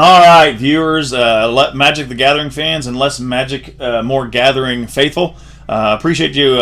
All right, viewers, Magic the Gathering fans, and less Magic, more Gathering faithful. Appreciate you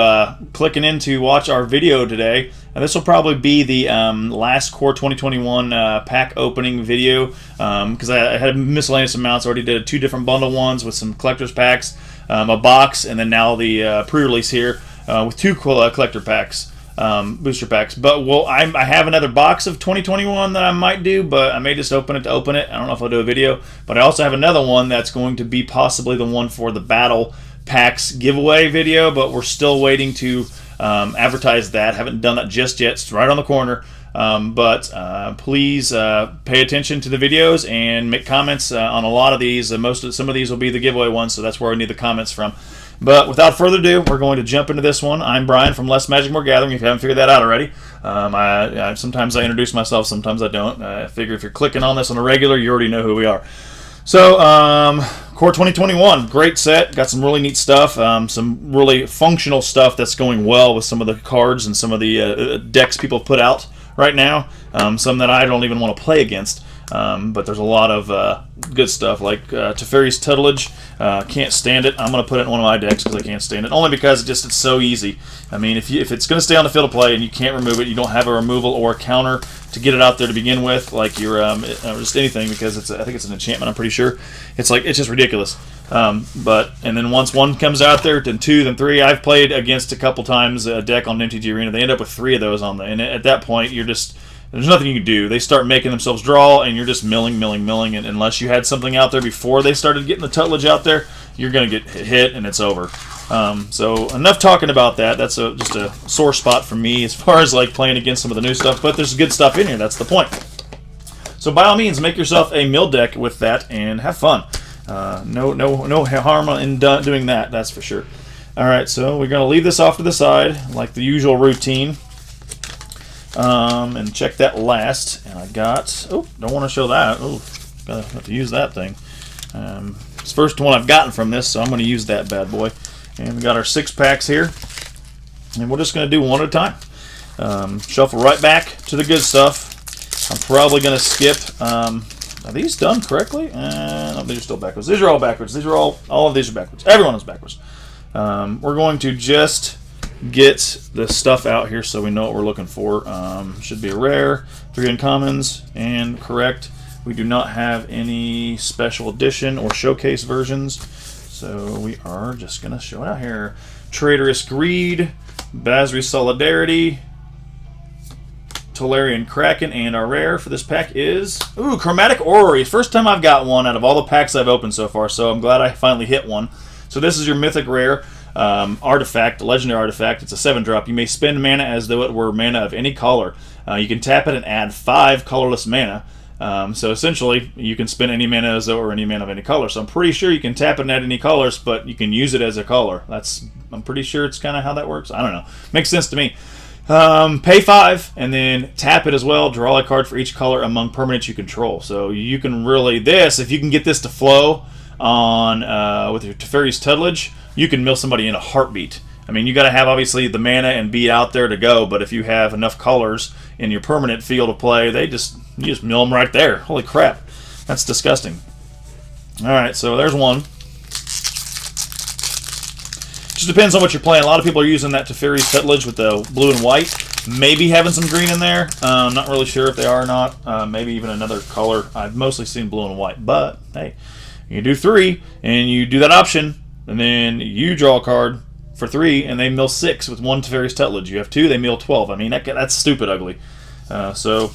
clicking in to watch our video today. This will probably be the last Core 2021 pack opening video because I had miscellaneous amounts. I already did 2 different bundle ones with some collector's packs, a box, and then now the pre-release here with 2 collector packs. Booster packs, but I have another box of 2021 that I might do, but I may just open it to open it. I don't know if I'll do a video, but I also have another one that's going to be possibly the one for the battle packs giveaway video, but we're still waiting to advertise that. Haven't done that just yet. It's right on the corner. But please pay attention to the videos and make comments on a lot of these. Some of these will be the giveaway ones, so that's where I need the comments from. But without further ado, we're going to jump into this one. I'm Brian from Less Magic More Gathering, if you haven't figured that out already. Sometimes I introduce myself, sometimes I don't. I figure if you're clicking on this on a regular, you already know who we are. So, Core 2021, great set. Got some really neat stuff, some really functional stuff that's going well with some of the cards and some of the decks people put out right now. Some that I don't even want to play against. But there's a lot of good stuff like Teferi's Tutelage. Can't stand it. I'm going to put it in one of my decks because I can't stand it. Only because it's so easy. I mean, if it's going to stay on the field of play and you can't remove it, you don't have a removal or a counter to get it out there to begin with, like your just anything, because I think it's an enchantment. I'm pretty sure. It's just ridiculous. And then once 1 comes out there, then 2, then 3. I've played against a couple times a deck on MTG Arena. They end up with 3 of those on and at that point there's nothing you can do. They start making themselves draw, and you're just milling, and unless you had something out there before they started getting the Tutelage out there, you're going to get hit, and it's over. So enough talking about that. That's just a sore spot for me as far as like playing against some of the new stuff, but there's good stuff in here. That's the point. So by all means, make yourself a mill deck with that and have fun. No harm in doing that, that's for sure. All right, so we're going to leave this off to the side like the usual routine. And check that last. And I got, don't want to show that. Gotta have to use that thing. It's the first one I've gotten from this, so I'm going to use that bad boy. And we got our 6 packs here. And we're just going to do one at a time. Shuffle right back to the good stuff. I'm probably going to skip. Are these done correctly? No, these are still backwards. These are all backwards. These are all of these are backwards. Everyone is backwards. We're going to just get the stuff out here so we know what we're looking for. Should be a rare, 3 uncommons, and correct. We do not have any special edition or showcase versions, so we are just going to show it out here. Traitorous Greed, Basri Solidarity, Tolarian Kraken, and our rare for this pack is Chromatic Orrery. First time I've got one out of all the packs I've opened so far, so I'm glad I finally hit one. So this is your mythic rare. Artifact, legendary artifact. It's a 7-drop. You may spend mana as though it were mana of any color. You can tap it and add 5 colorless mana. So essentially, you can spend any mana as though it were any mana of any color. So I'm pretty sure you can tap it and add any colors, but you can use it as a color. I'm pretty sure it's kind of how that works. I don't know. Makes sense to me. Pay 5 and then tap it as well. Draw a card for each color among permanents you control. So you can really if you can get this to flow on with your Teferi's Tutelage, you can mill somebody in a heartbeat. I mean, you got to have obviously the mana and be out there to go, but if you have enough colors in your permanent field of play, you just mill them right there. Holy crap, that's disgusting. All right, so there's one. Just depends on what you're playing. A lot of people are using that Teferi's Tutelage with the blue and white, maybe having some green in there. I'm not really sure if they are or not. Maybe even another color. I've mostly seen blue and white, but hey, you do 3 and you do that option. And then you draw a card for 3, and they mill 6 with 1 Teferi's Tutelage. You have 2, they mill 12. I mean, that's stupid ugly. So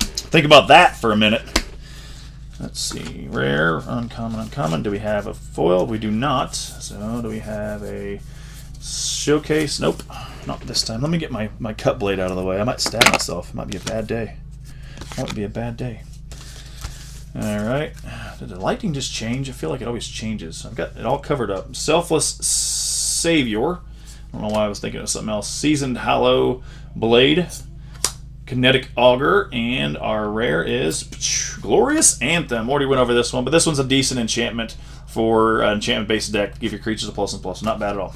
think about that for a minute. Let's see. Rare, uncommon. Do we have a foil? We do not. So do we have a showcase? Nope. Not this time. Let me get my cut blade out of the way. I might stab myself. It might be a bad day. Alright, did the lighting just change? I feel like it always changes. I've got it all covered up. Selfless Savior. I don't know why I was thinking of something else. Seasoned Hollow Blade. Kinetic Augur. And our rare is Glorious Anthem. Already went over this one, but this one's a decent enchantment for an enchantment-based deck. Give your creatures a plus and plus. Not bad at all.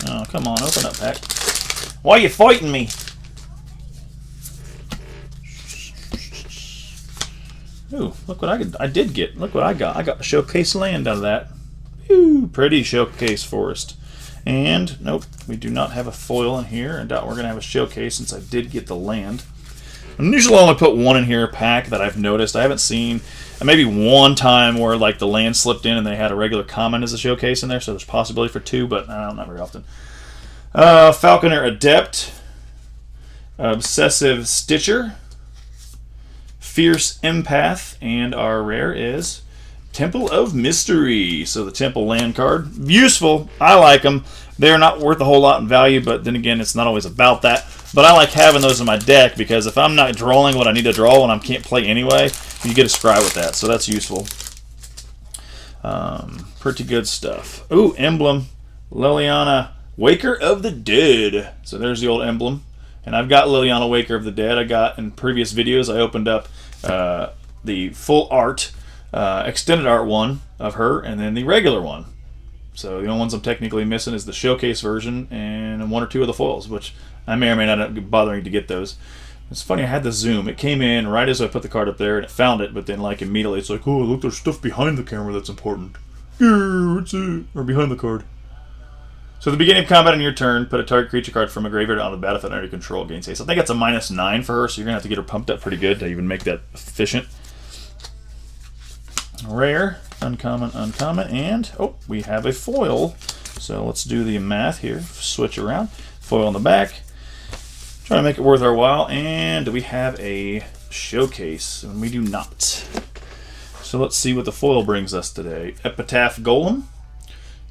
Oh, come on, open up, pack. Why are you fighting me? Ooh, look what I did get. Look what I got. I got a showcase land out of that. Ooh, pretty showcase forest. And, nope, we do not have a foil in here. I doubt we're going to have a showcase since I did get the land. I usually only put one in here a pack that I've noticed. I haven't seen maybe one time where like the land slipped in and they had a regular common as a showcase in there, so there's possibility for two, but not very often. Falconer Adept, Obsessive Stitcher, Fierce Empath, and our rare is Temple of Mystery. So the Temple land card. Useful. I like them. They're not worth a whole lot in value, but then again, it's not always about that. But I like having those in my deck because if I'm not drawing what I need to draw and I can't play anyway, you get a scry with that. So that's useful. Pretty good stuff. Ooh, emblem. Liliana, Waker of the Dead. So there's the old emblem. And I've got Liliana, Waker of the Dead. I got in previous videos, I opened up the full art, extended art one of her, and then the regular one. So the only ones I'm technically missing is the showcase version and one or two of the foils, which I may or may not be bothering to get those. It's funny, I had the zoom. It came in right as I put the card up there, and it found it, but then like immediately it's like, oh, look, there's stuff behind the camera that's important. What's it? Or behind the card. So at the beginning of combat on your turn, put a target creature card from a graveyard onto the battlefield under your control, gains haste. I think that's a -9 for her, so you're going to have to get her pumped up pretty good to even make that efficient. Rare, uncommon, and oh, we have a foil. So let's do the math here. Switch around. Foil on the back. Try to make it worth our while. And we have a showcase, and we do not. So let's see what the foil brings us today. Epitaph Golem.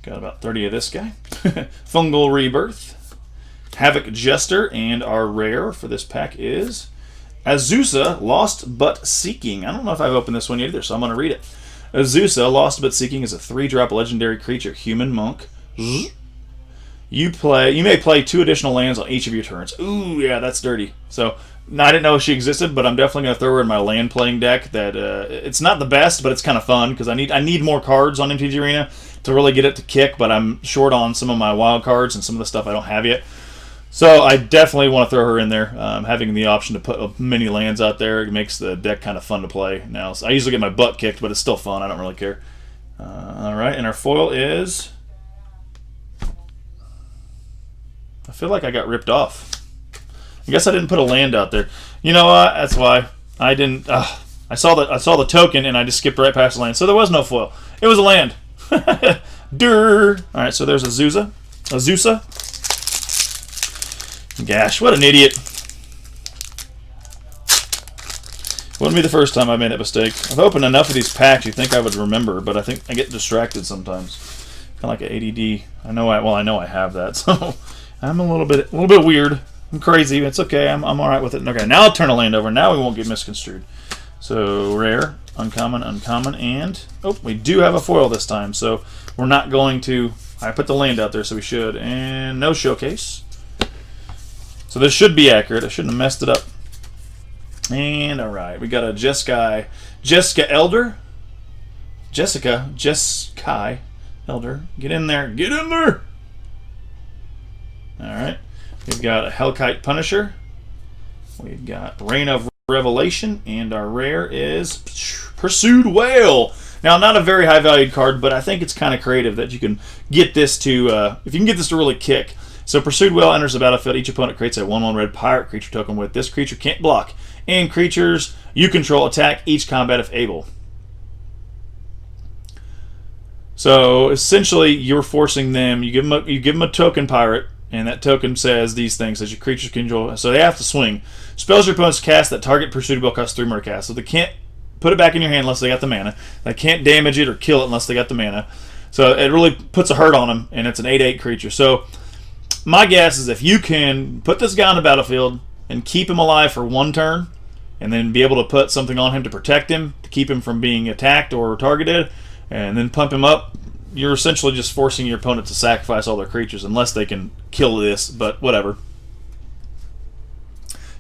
Got about 30 of this guy. Fungal Rebirth. Havoc Jester, and our rare for this pack is Azusa, Lost But Seeking. I don't know if I've opened this one yet either, so I'm going to read it. Azusa, Lost But Seeking, is a 3-drop legendary creature, human monk. You may play 2 additional lands on each of your turns. Ooh, yeah, that's dirty. So I didn't know she existed, but I'm definitely going to throw her in my land playing deck. That it's not the best, but it's kind of fun because I need more cards on MTG Arena to really get it to kick. But I'm short on some of my wild cards and some of the stuff I don't have yet. So I definitely want to throw her in there. Having the option to put many lands out there, it makes the deck kind of fun to play. Now, so I usually get my butt kicked, but it's still fun. I don't really care. All right, and our foil is... I feel like I got ripped off. I guess I didn't put a land out there. You know what? That's why I didn't. I saw the token and I just skipped right past the land. So there was no foil. It was a land. Durr. All right, so there's Azusa. Gosh, what an idiot. Wouldn't be the first time I made that mistake. I've opened enough of these packs you'd think I would remember, but I think I get distracted sometimes. Kind of like an ADD. I know I have that, so I'm a little bit weird. I'm crazy. It's okay. I'm all right with it. Okay, now I'll turn a land over. Now we won't get misconstrued. So rare, uncommon, and oh, we do have a foil this time. So we're not going to. I put the land out there, so we should, and no showcase. So this should be accurate. I shouldn't have messed it up. And all right, we got a Jeskai Elder. Jeskai Elder. Get in there. Get in there. All right. We've got a Hellkite Punisher. We've got Reign of Revelation, and our rare is Pursued Whale. Now, not a very high valued card, but I think it's kind of creative that you can get this to, if you can get this to really kick. So Pursued Whale enters the battlefield. Each opponent creates a 1/1 red pirate creature token with this creature can't block, and creatures you control attack each combat if able. So essentially, you're forcing them. You give them a token pirate, and that token says these things as your creatures control. So they have to swing. Spells your opponents cast that target Pursued Whale costs 3 more cast. So they can't put it back in your hand unless they got the mana. They can't damage it or kill it unless they got the mana. So it really puts a hurt on them, and it's an 8/8 creature. So my guess is if you can put this guy on the battlefield and keep him alive for 1 turn, and then be able to put something on him to protect him, to keep him from being attacked or targeted, and then pump him up, you're essentially just forcing your opponent to sacrifice all their creatures unless they can kill this, but whatever.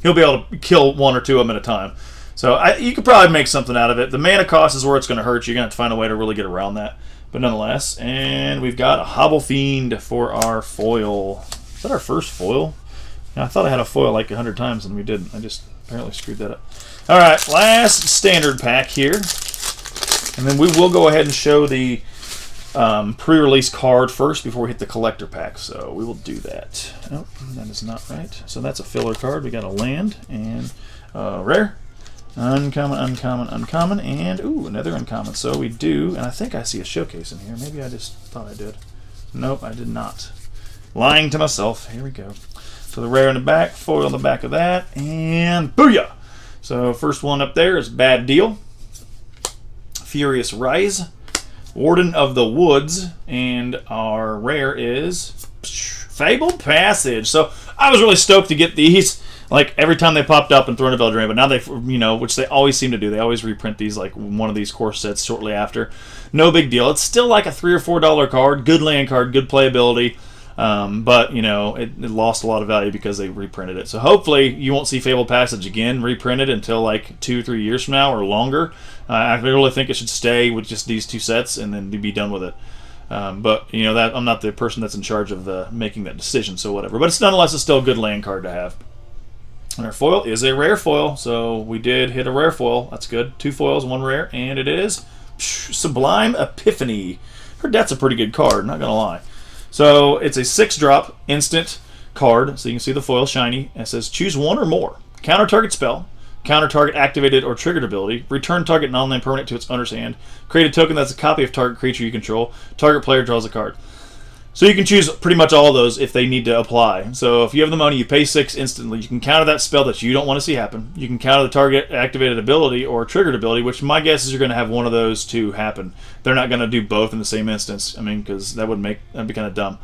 He'll be able to kill 1 or 2 of them at a time. So you could probably make something out of it. The mana cost is where it's going to hurt you. You're going to have to find a way to really get around that. But nonetheless, and we've got a Hobble Fiend for our foil. Is that our first foil? I thought I had a foil like 100 times, and we didn't. I just apparently screwed that up. All right, last standard pack here. And then we will go ahead and show the pre-release card first before we hit the collector pack. So we will do that. Oh, that is not right. So that's a filler card. We got a land and rare. Uncommon, uncommon, uncommon, and ooh, another uncommon. So we do, and I think I see a showcase in here. Maybe I just thought I did. Nope, I did not. Lying to myself. Here we go. So the rare in the back, foil in the back of that, and booyah! So first one up there is Bad Deal, Furious Rise, Warden of the Woods, and our rare is Fabled Passage. So I was really stoked to get these. Like every time they popped up in Throne of Eldraine, but now they, which they always seem to do, they always reprint these like one of these core sets shortly after. No big deal. It's still like a $3 or $4 card, good land card, good playability, but it lost a lot of value because they reprinted it. So hopefully you won't see Fabled Passage again reprinted until like 2 or 3 years from now or longer. I really think it should stay with just these 2 sets and then be done with it. But that I'm not the person that's in charge of making that decision, so whatever. But it's nonetheless still a good land card to have. And our foil is a rare foil, so we did hit a rare foil. That's good. 2 foils, 1 rare, and it is Sublime Epiphany. Heard that's a pretty good card, not gonna lie. So it's a 6-drop instant card, so you can see the foil shiny. It says choose 1 or more. Counter target spell, counter target activated or triggered ability, return target non-land permanent to its owner's hand, create a token that's a copy of target creature you control, target player draws a card. So you can choose pretty much all of those if they need to apply. So if you have the money, you pay 6 instantly. You can counter that spell that you don't want to see happen. You can counter the target activated ability or triggered ability, which my guess is you're going to have one of those two happen. They're not going to do both in the same instance. I mean, because that'd be kind of dumb.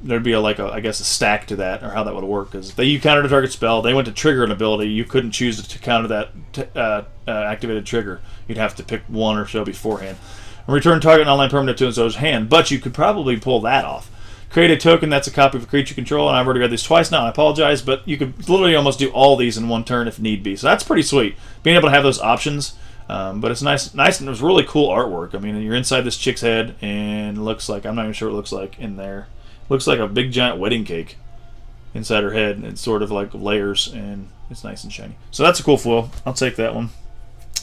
There'd be I guess a stack to that, or how that would work. Because if you countered a target spell, they went to trigger an ability, you couldn't choose to counter that activated trigger. You'd have to pick one or so beforehand. Return target non-land permanent to its owner's hand, but you could probably pull that off. Create a token that's a copy of a creature control, and I've already read this twice now, I apologize, but you could literally almost do all these in one turn if need be. So that's pretty sweet, being able to have those options. But it's nice, and it's really cool artwork. I mean, you're inside this chick's head, and it looks like, I'm not even sure what it looks like in there. It looks like a big giant wedding cake inside her head, and it's sort of like layers, and it's nice and shiny. So that's a cool foil. I'll take that one.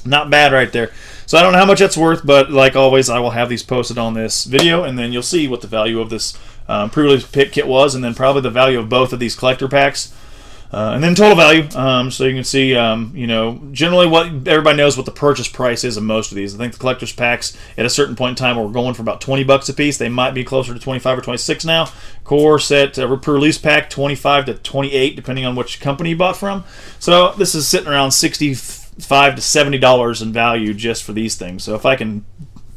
Not bad right there. So I don't know how much that's worth, but like always, I will have these posted on this video, and then you'll see what the value of this pre-release pick kit was, and then probably the value of both of these collector packs, and then total value. So you can see, generally what everybody knows what the purchase price is of most of these. I think the collector's packs at a certain point in time were going for about $20 a piece. They might be closer to 25 or 26 now. Core set pre-release pack 25 to 28, depending on which company you bought from. So this is sitting around $65 to $70 in value just for these things. So if I can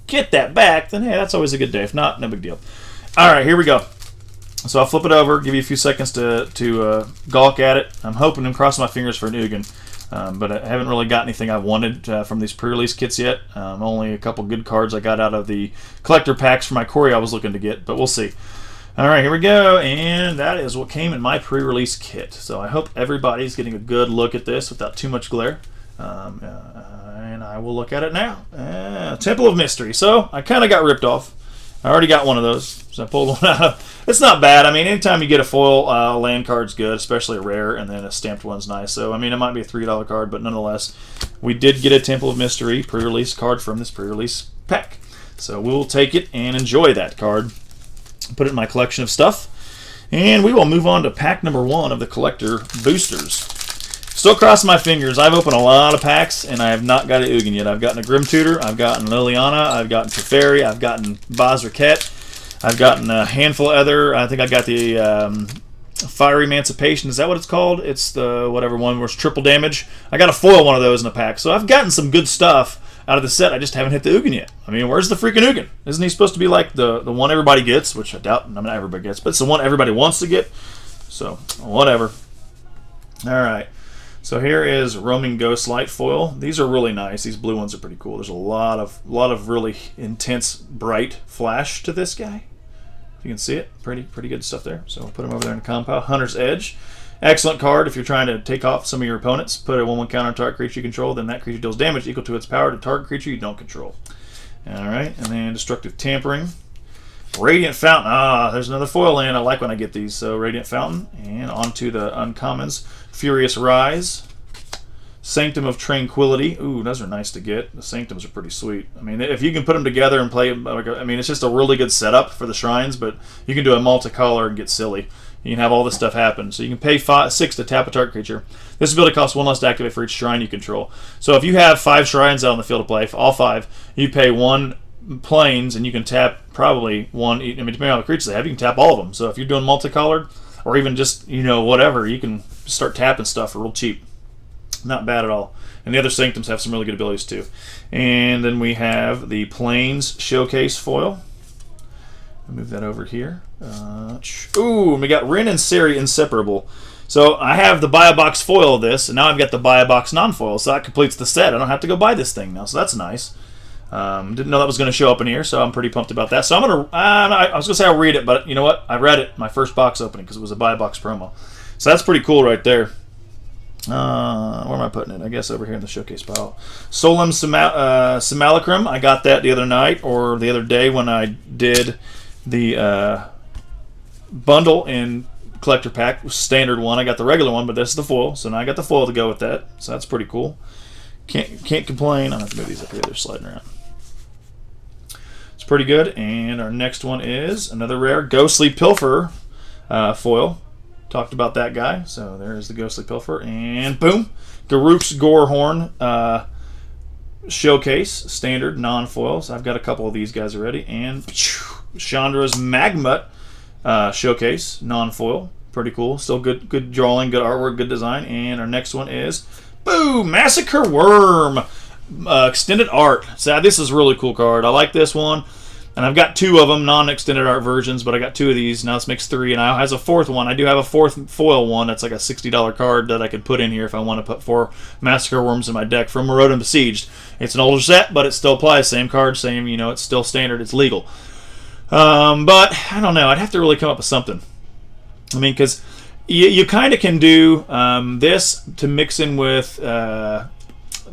get that back, then hey, that's always a good day. If not, no big deal. All right, here we go. So I'll flip it over, give you a few seconds to gawk at it. I'm hoping and crossing my fingers for an Ugin, but I haven't really got anything I wanted from these pre-release kits yet. Only a couple good cards I got out of the collector packs for my Corey I was looking to get, but we'll see. All right, here we go, and that is what came in my pre-release kit. So I hope everybody's getting a good look at this without too much glare. And I will look at it now. Temple of Mystery. So I kind of got ripped off. I already got one of those, so I pulled one out. It's not bad. I mean, anytime you get a foil land card's good, especially a rare, and then a stamped one's nice. So, I mean, it might be a $3 card, but nonetheless, we did get a Temple of Mystery pre-release card from this pre-release pack. So we'll take it and enjoy that card. Put it in my collection of stuff. And we will move on to pack number 1 of the collector boosters. Still crossing my fingers. I've opened a lot of packs, and I have not got an Ugin yet. I've gotten a Grim Tutor, I've gotten Liliana, I've gotten Teferi, I've gotten Baz-Rakhet, I've gotten a handful of other. I think I got the Fiery Emancipation. Is that what it's called? It's the whatever one where it's triple damage. I got a foil one of those in a pack. So I've gotten some good stuff out of the set. I just haven't hit the Ugin yet. I mean, where's the freaking Ugin? Isn't he supposed to be like the one everybody gets? Which I doubt. I mean, not everybody gets, but it's the one everybody wants to get. So, whatever. All right. So here is Roaming Ghostlight foil. These are really nice. These blue ones are pretty cool. There's a lot of really intense, bright flash to this guy. If you can see it, pretty good stuff there. So we'll put him over there in the compound. Hunter's Edge. Excellent card if you're trying to take off some of your opponents. Put a 1/1 counter on target creature you control, then that creature deals damage equal to its power to target creature you don't control. All right, and then Destructive Tampering. Radiant Fountain. Ah, there's another foil land. I like when I get these. So Radiant Fountain. And onto the uncommons. Furious Rise. Sanctum of Tranquility. Ooh, those are nice to get. The Sanctums are pretty sweet. I mean, if you can put them together and play, I mean, it's just a really good setup for the shrines, but you can do a multicolor and get silly. You can have all this stuff happen. So you can pay 6 to tap a target creature. This ability costs 1 less to activate for each shrine you control. So if you have 5 shrines out on the field of play, all 5, you pay 1 planes, and you can tap probably 1, I mean, depending on the creatures they have, you can tap all of them. So if you're doing multicolored, or even just, whatever, you can start tapping stuff for real cheap. Not bad at all. And the other Sanctums have some really good abilities too. And then we have the Plains Showcase foil. I'll move that over here. Ooh, we got Rin and Seri Inseparable. So I have the buy a box foil of this, and now I've got the buy a box non-foil. So that completes the set. I don't have to go buy this thing now, so that's nice. Didn't know that was going to show up in here, so I'm pretty pumped about that. So I'm going to, I was going to say I'll read it, but you know what? I read it, my first box opening, because it was a buy a box promo. So that's pretty cool right there. Where am I putting it? I guess over here in the showcase pile. Solemn Simulacrum. I got that the other night, or the other day when I did the bundle in collector pack, standard one. I got the regular one, but this is the foil, so now I got the foil to go with that. So that's pretty cool. Can't complain. I'll have to move these up here. They're sliding around. It's pretty good. And our next one is another rare Ghostly Pilferer foil. Talked about that guy. So there's the Ghostly Pilferer. And boom, Garruk's Gorehorn Showcase, standard, non-foil. So I've got a couple of these guys already. And Chandra's Magmut Showcase, non-foil. Pretty cool. Still good drawing, good artwork, good design. And our next one is, boom, Massacre Worm extended art. So this is a really cool card. I like this one. And I've got 2 of them, non-extended art versions, but I got 2 of these. Now this makes 3, and I has a 4th one. I do have a 4th foil one. That's like a $60 card that I could put in here if I want to put 4 Massacre Worms in my deck from Marauding Besieged. It's an older set, but it still applies. Same card, same, it's still standard. It's legal. But I don't know. I'd have to really come up with something. I mean, because you kind of can do this to mix in with...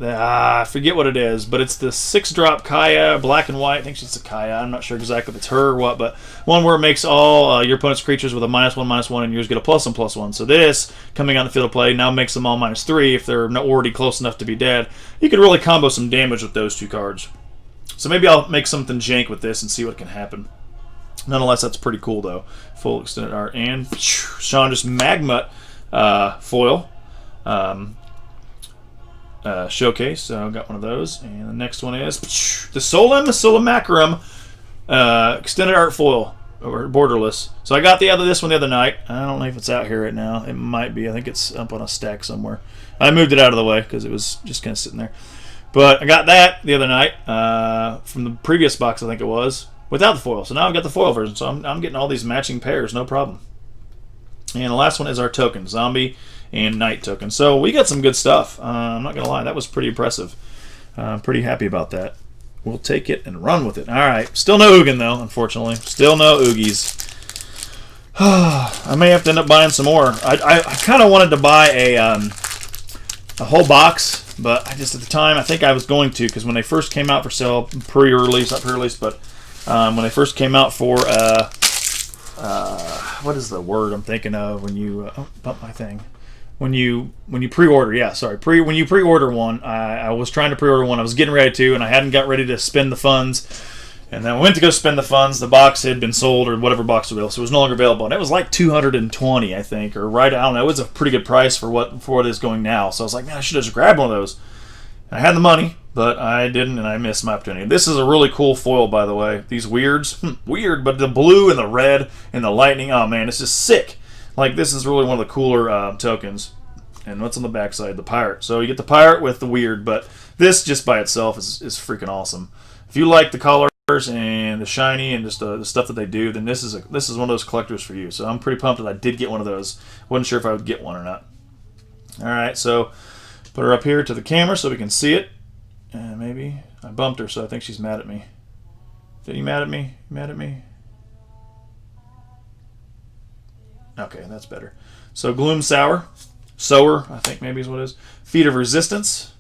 I forget what it is, but it's the 6-drop Kaya, black and white. I think she's a Kaya. I'm not sure exactly if it's her or what, but one where it makes all your opponent's creatures with a -1/-1, and yours get a +1/+1. So this, coming on the field of play, now makes them all -3 if they're not already close enough to be dead. You could really combo some damage with those 2 cards. So maybe I'll make something jank with this and see what can happen. Nonetheless, that's pretty cool, though. Full extended art. And Chandra's Magmut foil. Showcase, so I've got one of those. And the next one is the Solemn Simulacrum extended art foil, or borderless. So I got this one the other night. I don't know if it's out here right now. It might be. I think it's up on a stack somewhere. I moved it out of the way because it was just kind of sitting there. But I got that the other night from the previous box, I think it was, without the foil. So now I've got the foil version. So I'm getting all these matching pairs, no problem. And the last one is our token, Zombie and Knight token. So we got some good stuff. I'm not going to lie, that was pretty impressive. I'm pretty happy about that. We'll take it and run with it. All right, still no Ugin though, unfortunately. Still no Oogies. I may have to end up buying some more. I kind of wanted to buy a whole box, but I just at the time I think I was going to, because when they first came out for sale, pre-release, not pre-release, but when they first came out for what is the word I'm thinking of when you bump my thing? When you pre-order, yeah, sorry. When you pre-order one, I was trying to pre-order one. I was getting ready to, and I hadn't got ready to spend the funds. And then I went to go spend the funds. The box had been sold, or whatever box was available, so it was no longer available. And it was like $220, I think, or right. I don't know. It was a pretty good price for what it is going now. So I was like, man, I should have just grabbed one of those. And I had the money, but I didn't, and I missed my opportunity. This is a really cool foil, by the way. These weirds, weird, but the blue and the red and the lightning. Oh man, it's just sick. Like, this is really one of the cooler tokens. And what's on the backside? The pirate. So you get the pirate with the weird, but this just by itself is freaking awesome. If you like the colors and the shiny and just the stuff that they do, then this is one of those collectors for you. So I'm pretty pumped that I did get one of those. Wasn't sure if I would get one or not. All right, so put her up here to the camera so we can see it. And maybe I bumped her, so I think she's mad at me. Is you mad at me? Mad at me? Okay, that's better. So Gloom Sower, I think maybe is what it is. Feet of Resistance,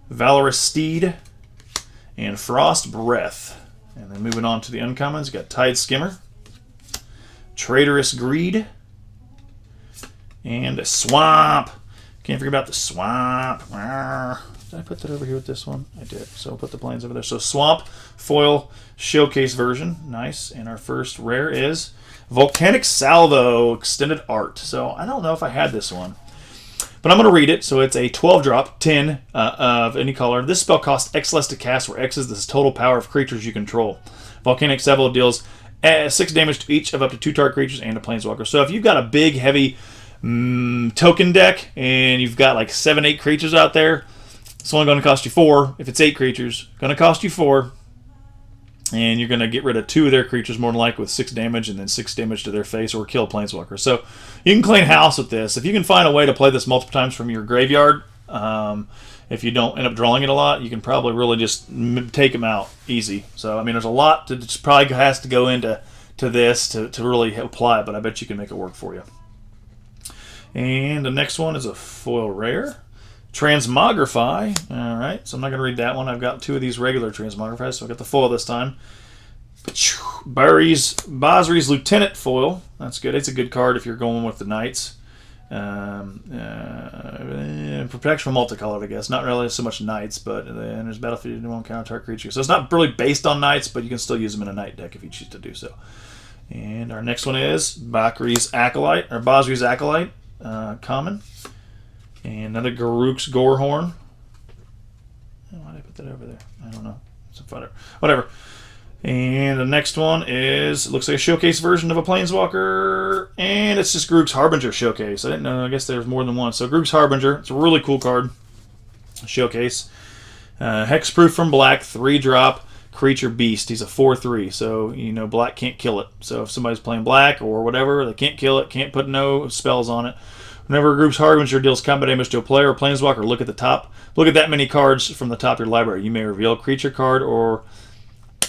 Valorous Steed, and Frost Breath. And then moving on to the uncommons, you got Tide Skimmer, Traitorous Greed, and a Swamp. Can't forget about the Swamp. Did I put that over here with this one? I did. So I'll put the planes over there. So Swamp foil showcase version. Nice. And our first rare is Volcanic Salvo Extended Art. So I don't know if I had this one, but I'm going to read it. So it's a 12-drop, 10 of any color. This spell costs X less to cast, where X is the total power of creatures you control. Volcanic Salvo deals 6 damage to each of up to 2 target creatures and a planeswalker. So if you've got a big, heavy token deck and you've got like 7, 8 creatures out there, it's only going to cost you 4. If it's 8 creatures, going to cost you 4. And you're going to get rid of 2 of their creatures, more than likely, with 6 damage, and then 6 damage to their face, or kill a planeswalker. So you can clean house with this. If you can find a way to play this multiple times from your graveyard, if you don't end up drawing it a lot, you can probably really just take them out easy. So, I mean, there's a lot that probably has to go into this to really apply it, but I bet you can make it work for you. And the next one is a foil rare. Transmogrify. All right, so I'm not going to read that one. I've got 2 of these regular Transmogrify, so I got the foil this time. Basri's Lieutenant foil. That's good. It's a good card if you're going with the Knights. Protection from multicolored, I guess. Not really so much Knights, but then there's Battlefield you won't counter target creature. So it's not really based on Knights, but you can still use them in a Knight deck if you choose to do so. And our next one is Basri's Acolyte, common. And another Garruk's Gorehorn. Why did I put that over there? I don't know. It's a fighter. Whatever. And the next one is, it looks like a showcase version of a Planeswalker. And it's just Garruk's Harbinger showcase. I didn't know. I guess there's more than one. So Garruk's Harbinger. It's a really cool card. Showcase. Hexproof from black. 3-drop. Creature Beast. He's a 4/3. So, you know, black can't kill it. So if somebody's playing black or whatever, they can't kill it. Can't put no spells on it. Whenever Garruk's Harbinger deals combat damage to a player or planeswalker, look at the top. Look at that many cards from the top of your library. You may reveal a creature card or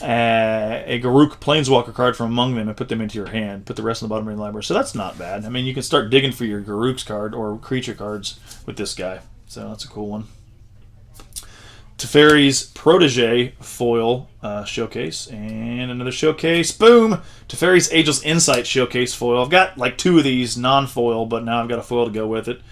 a Garruk planeswalker card from among them and put them into your hand. Put the rest on the bottom of your library. So that's not bad. I mean, you can start digging for your Garruk's card or creature cards with this guy. So that's a cool one. Teferi's Protege foil showcase, and another showcase. Boom! Teferi's Agel's Insight showcase foil. I've got like 2 of these non-foil, but now I've got a foil to go with it.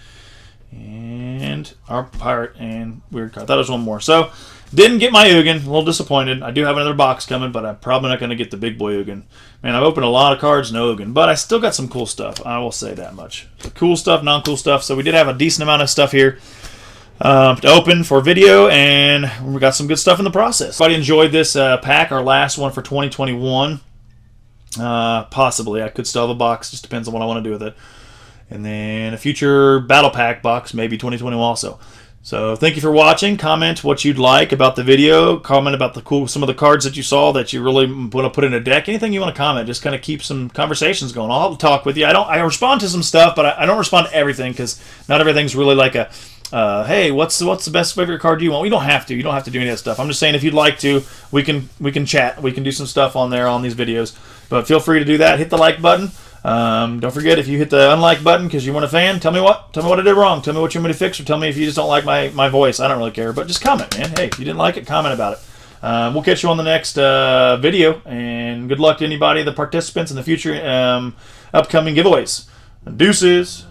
And our pirate and weird card. I thought it was one more. So didn't get my Ugin. A little disappointed. I do have another box coming, but I'm probably not going to get the big boy Ugin. Man, I've opened a lot of cards, no Ugin, but I still got some cool stuff. I will say that much. The cool stuff, non-cool stuff. So we did have a decent amount of stuff here to open for video, and we got some good stuff in the process. If anybody enjoyed this pack, our last one for 2021, possibly. I could still have a box, just depends on what I want to do with it. And then a future battle pack box, maybe 2021 also. So thank you for watching. Comment what you'd like about the video. Comment about some of the cards that you saw that you really want to put in a deck. Anything you want to comment, just kind of keep some conversations going. I'll talk with you. I respond to some stuff, but I don't respond to everything because not everything's really like a hey, what's the best favorite card you want? You don't have to. You don't have to do any of that stuff. I'm just saying if you'd like to, we can chat. We can do some stuff on there on these videos. But feel free to do that. Hit the like button. Don't forget, if you hit the unlike button because you weren't a fan, tell me what I did wrong. Tell me what you want me to fix, or tell me if you just don't like my voice. I don't really care. But just comment, man. Hey, if you didn't like it, comment about it. We'll catch you on the next video. And good luck to anybody, the participants in the future upcoming giveaways. Deuces.